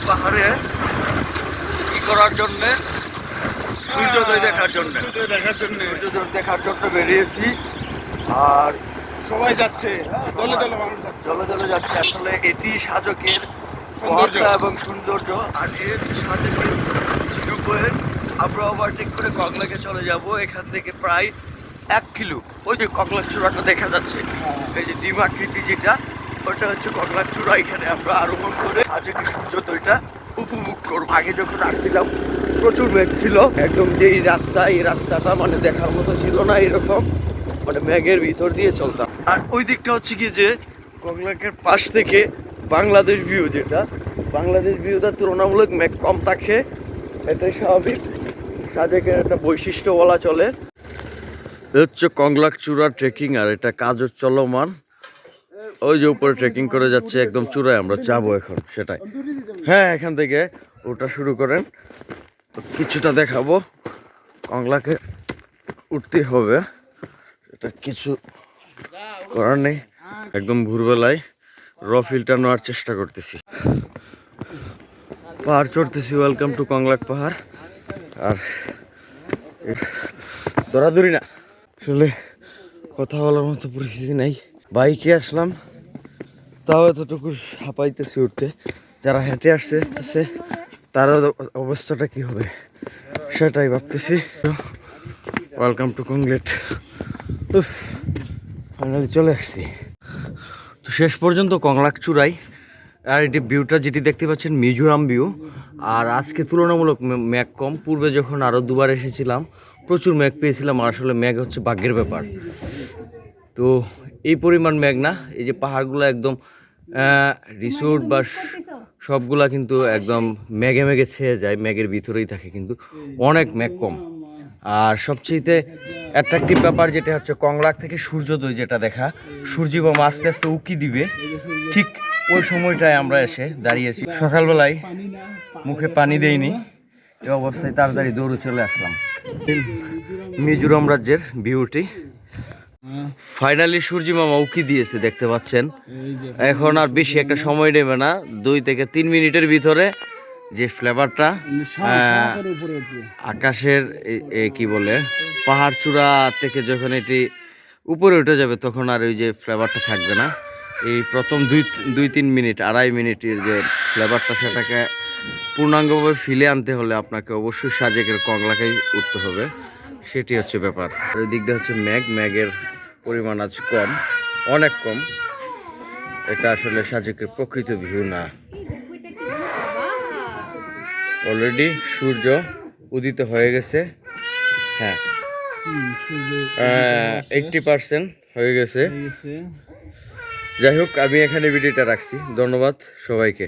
পাহাড়ে কি করার জন্য? সূর্যোদয় দেখার জন্য। সূর্যোদয় দেখার জন্য বেরিয়েছি। আর সবাই যাচ্ছে, দলে দলে মানুষ যাচ্ছে। চলে চলে যাচ্ছে। আসলে এটি সাজকের সৌন্দর্য। সৌন্দর্য এবং সৌন্দর্য। আর এর সাজকের ঝিনুকের আমরা ওভারটেক করে কগলাকে চলে যাব। এখান থেকে প্রায় 1 কিলো। ওই যে কগলার চূড়াটা দেখা যাচ্ছে, এই যে ডিম আকৃতি যেটা, ওটা হচ্ছে কগলার চূড়া। এখানে আমরা আরোহণ করে সাজকের সূর্যোদয়টা উপভোগ করবো। আগে যখন আসছিলাম প্রচুর মেঘ ছিল, একদম যে এই রাস্তাটা মানে দেখার মতো ছিল না। এরকম মানে মেঘের ভিতর দিয়ে চলতাম। আর ওই দিকটা হচ্ছে কি যে কগলাকের পাশ থেকে বাংলাদেশ ভিউ, যেটা বাংলাদেশ ভিউটা তুলনামূলক মেঘ কম থাকে, এটাই স্বাভাবিক। সাজেকের একটা বৈশিষ্ট্য বলা চলে। হচ্ছে কংলাক চূড়া ট্রেকিং, আর এটা কাজও চলমান। ওই যে উপরে ট্রেকিং করে যাচ্ছে, একদম চূড়ায় আমরা যাবো এখন, সেটাই। হ্যাঁ, এখান থেকে ওটা শুরু করেন, কিছুটা দেখাবো। কংলাকে উঠতে হবে, এটা কিছু করার নেই। একদম ভোরবেলায় ফিলটা নেওয়ার চেষ্টা করতেছি, পাহাড় চড়তেছি। ওয়েলকাম টু কংলাক পাহাড়। আর দৌড়াদৌড়ি না, আসলে কথা বলার মতো পরিস্থিতি নাই। বাইকে আসলাম, তাও এতটুকু হাঁপাইতেছি উঠতে। যারা হেঁটে আসতেছে তার অবস্থাটা কি হবে সেটাই ভাবতেছি। Welcome to কংলেট। ফাইনালি চলে আসছি তো শেষ পর্যন্ত কংলাক চূড়াই। আর এটি ভিউটা যেটি দেখতে পাচ্ছেন মিজোরাম ভিউ। আর আজকে তুলনামূলক মেঘ কম। পূর্বে যখন আরও দুবার এসেছিলাম প্রচুর মেঘ পেয়েছিলাম। আর আসলে মেঘ হচ্ছে ভাগ্যের ব্যাপার। তো এই পরিমাণ মেঘ না, এই যে পাহাড়গুলো একদম রিসোর্ট বা সবগুলা কিন্তু একদম মেঘে মেঘে ছেয়ে যায়, মেঘের ভিতরেই থাকে, কিন্তু অনেক মেঘ কম। আর সবচেয়েতে অ্যাট্রাকটিভ ব্যাপার যেটা হচ্ছে কংলাক থেকে সূর্যোদয় যেটা দেখা, সূর্যিমামা আস্তে আস্তে উকি দিবে, ঠিক ওই সময়টায় আমরা এসে দাঁড়িয়েছি। সকালবেলায় মুখে পানি দেইনি, এই অবস্থায় তাড়াতাড়ি দৌড়ে চলে আসলাম। মিজোরাম রাজ্যের ভিউটি ফাইনালি সূর্যিমামা উকি দিয়েছে, দেখতে পাচ্ছেন। এখন আর বেশি একটা সময় নেবে না, 2 থেকে 3 মিনিটের ভিতরে যে ফ্লেভারটা আকাশের কি বলে পাহাড় চূড়া থেকে যখন এটি উপরে উঠে যাবে, তখন আর ওই যে ফ্লেভারটা থাকবে না। এই প্রথম 2-3 মিনিট, 2.5 মিনিটের যে ফ্লেভারটা, সেটাকে পূর্ণাঙ্গভাবে ফিলে আনতে হলে আপনাকে অবশ্যই সাজেকের কংলাকেই উঠতে হবে, সেটি হচ্ছে ব্যাপার। ওই দিক দিয়ে হচ্ছে মেঘের পরিমাণ আজ কম, অনেক কম। এটা আসলে সাজেকের প্রকৃত ভিউ না। অলরেডি সূর্য উদিত হয়ে গেছে। হ্যাঁ, 80% হয়ে গেছে। যাই হোক, আমি এখানে ভিডিওটা রাখছি। ধন্যবাদ সবাইকে।